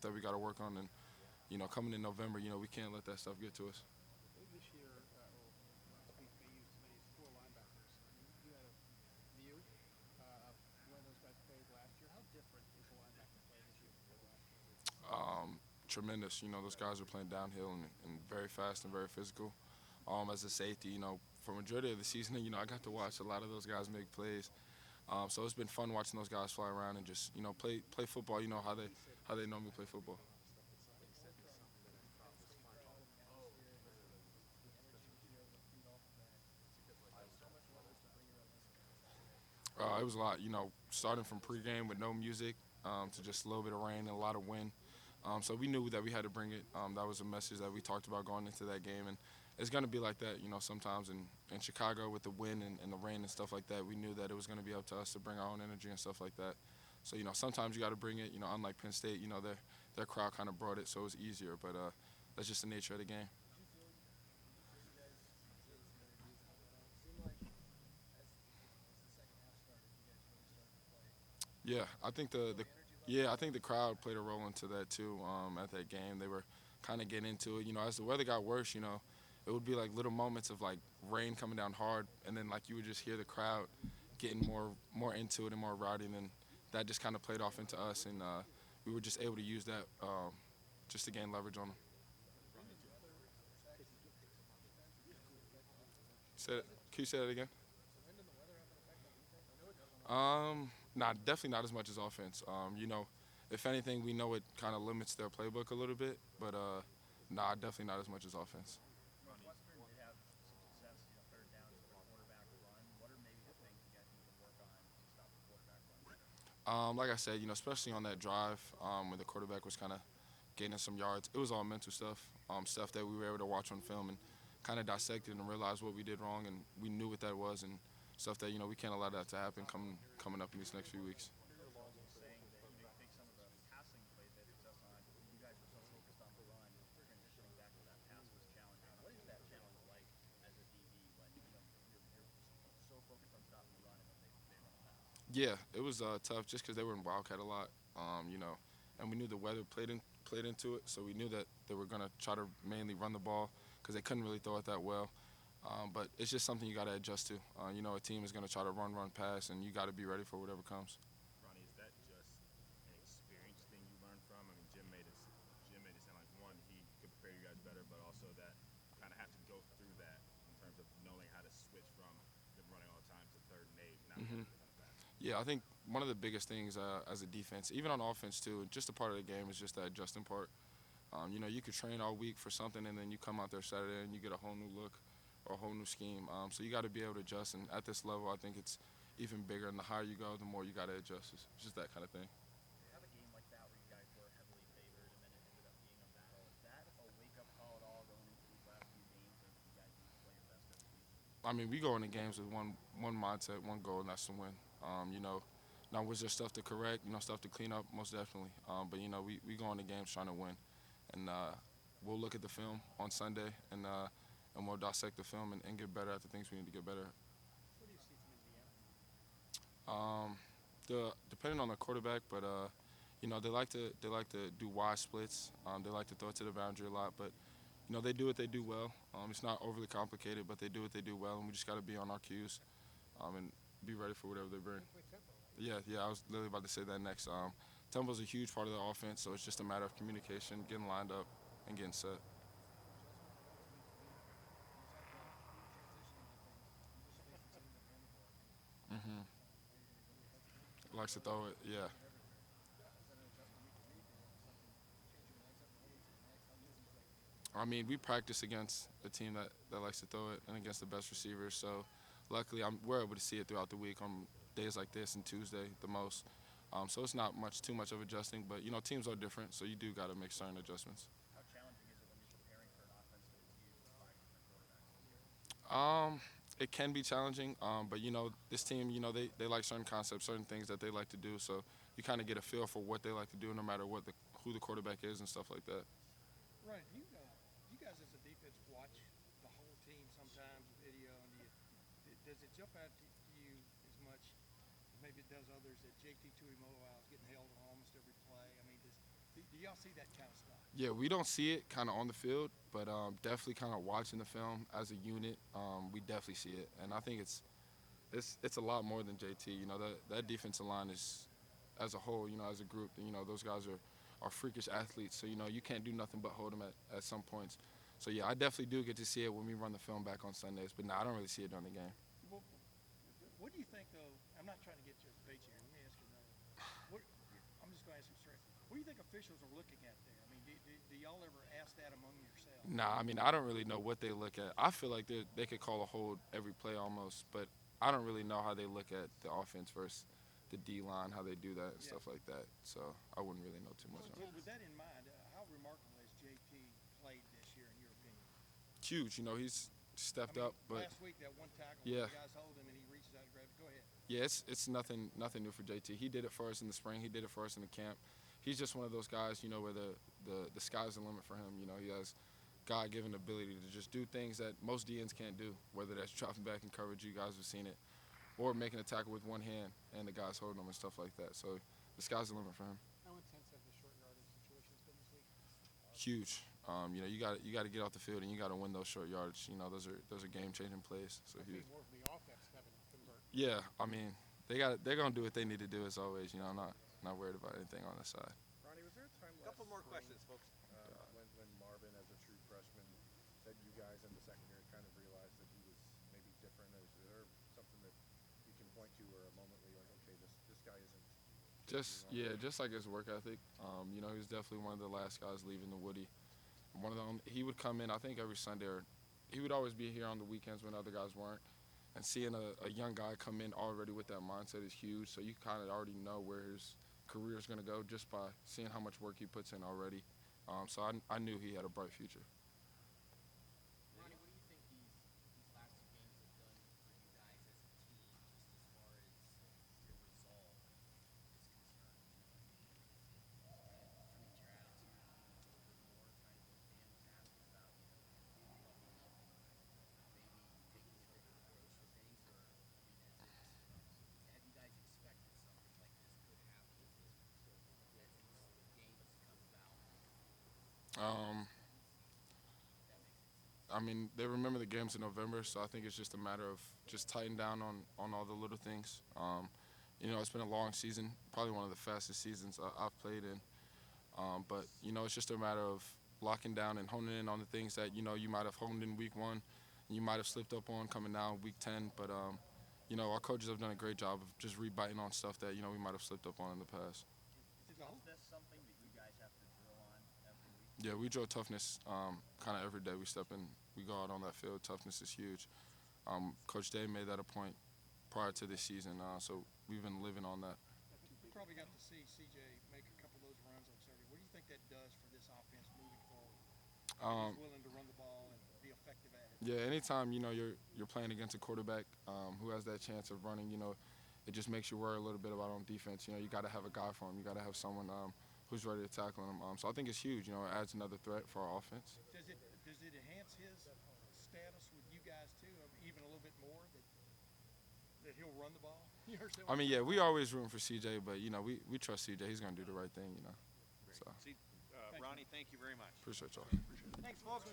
that we got to work on. And coming in November, we can't let that stuff get to us. I think this year, or last week, they used as many as four linebackers. I mean, you had a view of where those guys played last year. How different is the linebacker play this year compared to last year? Tremendous. Those guys are playing downhill and very fast and very physical. As a safety, for majority of the season, I got to watch a lot of those guys make plays. So it's been fun watching those guys fly around and just play football. How they normally play football. What do you think the atmosphere, the energy here that feed off of that? So much weather to bring your own instruments. It was a lot. Starting from pregame with no music to just a little bit of rain and a lot of wind. So we knew that we had to bring it. That was a message that we talked about going into that game, and it's going to be like that. Sometimes in Chicago with the wind and the rain and stuff like that, we knew that it was going to be up to us to bring our own energy and stuff like that. So sometimes you got to bring it. Unlike Penn State, their crowd kind of brought it, so it was easier. But that's just the nature of the game. Did you guys gain some energy as it went on? It seemed like as the second half started, you guys really started to play. Yeah, I think Did you the, feel the the energy level yeah, I pick think up? the crowd played a role into that too. At that game, they were kind of getting into it. As the weather got worse, it would be like little moments of like rain coming down hard, and then like you would just hear the crowd getting more into it and more rowdy, and then that just kind of played off into us, and we were just able to use that just to gain leverage on them. When did the weather affect the defense, or did it affect the defense? Say, can you say that again? So when did the weather have an effect on defense? I know it does on offense. Not definitely not as much as offense. If anything, we know it kind of limits their playbook a little bit, but nah, definitely not as much as offense. Northwestern did have some success, third downs with a quarterback run. What are maybe the things you guys need to work on to stop the quarterback run? Like I said, especially on that drive when the quarterback was kind of gaining some yards, it was all mental stuff, stuff that we were able to watch on film and kind of dissect it and realize what we did wrong, and we knew what that was, and stuff that we can't allow that to happen coming up in these next few weeks. Coach was also saying that you take some of the passing plays they had success on. You guys were so focused on the run, transitioning back to that pass was challenging. What is that challenge like as a DB when you're so focused on stopping the run and then they run a pass? Yeah, it was tough just because they were in Wildcat a lot, and we knew the weather played into it, so we knew that they were gonna try to mainly run the ball because they couldn't really throw it that well. But it's just something you got to adjust to. A team is going to try to run, pass, and you got to be ready for whatever comes. Ronnie, is that just an experience thing you learned from? I mean, Jim made it sound like one, he could prepare you guys better, but also that you kind of have to go through that in terms of knowing how to switch from them running all the time to third and eight, not hmm having to run fast. Yeah, I think one of the biggest things as a defense, even on offense too, just a part of the game is just that adjusting part. You could train all week for something, and then you come out there Saturday and you get a whole new look or a whole new scheme. So you got to be able to adjust. And at this level, I think it's even bigger. And the higher you go, the more you got to adjust. It's just that kind of thing. To have a game like that where you guys were heavily favored and then it ended up being a battle, is that a wake-up call at all going into these last few games and you guys need to play your best every week? I mean, we go into games with one mindset, one goal, and that's to win. Now was there stuff to correct, stuff to clean up, most definitely. But we go into games trying to win, and we'll look at the film on Sunday, and we'll dissect the film and get better at the things we need to get better at. What do you see from Indiana? Depending on the quarterback, but they like to do wide splits. They like to throw it to the boundary a lot, but they do what they do well. It's not overly complicated, but they do what they do well, and we just got to be on our cues, and be ready for whatever they bring. They play tempo, right? Yeah. I was literally about to say that next. Tempo's a huge part of the offense, so it's just a matter of communication, getting lined up, and getting set. Adjustment can always mean when you talk about transitioning to things. You just faced a team that ran the ball. hmm Now you're going to go against a team that Likes to throw it. throws Yeah. it everywhere. Is that an adjustment week to week, or is it something change your mindset from one week to the next? How easy is that for you? I mean, we practice against a team that likes to throw it and against the best receivers. So, luckily, we're able to see it throughout the week on days like this and Tuesday the most. So it's not too much of adjusting, but teams are different, so you do got to make certain adjustments. How challenging is it when you're preparing for an offense that is used with five different quarterbacks this year? It can be challenging, but this team, they like certain concepts, certain things that they like to do. So you kind of get a feel for what they like to do, no matter who the quarterback is and stuff like that. Right. You guys as a defense watch the whole team sometimes video, and does it jump out to you as much as maybe it does others that JT Tuimoloau is getting held on almost every play? I mean, Do y'all see that kind of stuff? Yeah, we don't see it kind of on the field, but definitely kind of watching the film as a unit, we definitely see it, and I think it's a lot more than JT. You know, that defensive line is, as a whole, you know, as a group, you know, those guys are freakish athletes. So you know, you can't do nothing but hold them at some points. So yeah, I definitely do get to see it when we run the film back on Sundays, but no, I don't really see it during the game. Well, what do you think, though? I'm not trying to get you bait here. Let me ask you another. What, I'm just going to ask you straight. What do you think officials are looking at there? I mean, do y'all ever ask that among yourselves? Nah, I mean, I don't really know what they look at. I feel like they could call a hold every play almost, but I don't really know how they look at the offense versus the D line, how they do that and stuff like that. So I wouldn't really know too much on Well, it. with that in mind, how remarkable has JT played this year, in your opinion? Huge, you know, he's stepped I mean, up, but last week that one tackle, Yeah. the guy's holding and he reaches out and grabs it. Go ahead. yeah, it's nothing new for JT. He did it for us in the spring. He did it for us in the camp. He's just one of those guys, you know, where the sky's the limit for him. You know, he has God-given ability to just do things that most DNs can't do, whether that's dropping back in coverage, you guys have seen it, or making a tackle with one hand and the guy's holding him and stuff like that. So the sky's the limit for him. How intense have the short yardage situations been this week? Huge. You know, you got to get off the field and you got to win those short yardage. You know, those are game-changing plays. So huge. More from the offense having to convert. Yeah, I mean, they're gonna do what they need to do as always. You know, I'm not worried about anything on the side. Ronnie, was there a time A couple more spring, questions, folks. when Marvin, as a true freshman, that you guys in the secondary kind of realized that he was maybe different? Is there something that you can point to, or a moment where you're like, okay, this guy isn't? Just like his work ethic. You know, he was definitely one of the last guys leaving the Woody. One of them, he would come in, I think every Sunday, or he would always be here on the weekends when other guys weren't. And seeing a young guy come in already with that mindset is huge. So you kind of already know where his career is going to go just by seeing how much work he puts in already. So I knew he had a bright future. Ronnie, what do you think these last two games have done for you guys as a team, just as far as your resolve is concerned? You know, tweaked your attitude a little bit more, kind of what Dan was asking about, you know, buckling up and maybe taking a different approach to things, or I mean, have you guys expected something like this could happen as these games come about? I mean, they remember the games in November, so I think it's just a matter of just tighten down on all the little things. You know, it's been a long season, probably one of the fastest seasons I've played in. But, you know, it's just a matter of locking down and honing in on the things that, you know, you might have honed in week 1, and you might have slipped up on coming down week 10. But, you know, our coaches have done a great job of just rebiting on stuff that, you know, we might have slipped up on in the past. Is this something that you guys have to drill on every week? Yeah, we drill toughness kind of every day. We step in, we go out on that field. Toughness is huge. Coach Day made that a point prior to this season, so we've been living on that. You probably got to see CJ make a couple of those runs on Saturday. What do you think that does for this offense moving forward? He's willing to run the ball and be effective at it. Yeah, anytime, you know, you're playing against a quarterback who has that chance of running, you know, it just makes you worry a little bit about on defense. You know, you got to have a guy for him. You got to have someone who's ready to tackle him. So I think it's huge. You know, it adds another threat for our offense. Does it enhance his status with you guys too, even a little bit more that he'll run the ball? You understand I what mean, I'm yeah, we always rooting for CJ, but you know, we trust CJ. He's gonna do the right thing. You know. So Ronnie, thank you very much. appreciate y'all. saying? Thanks, folks.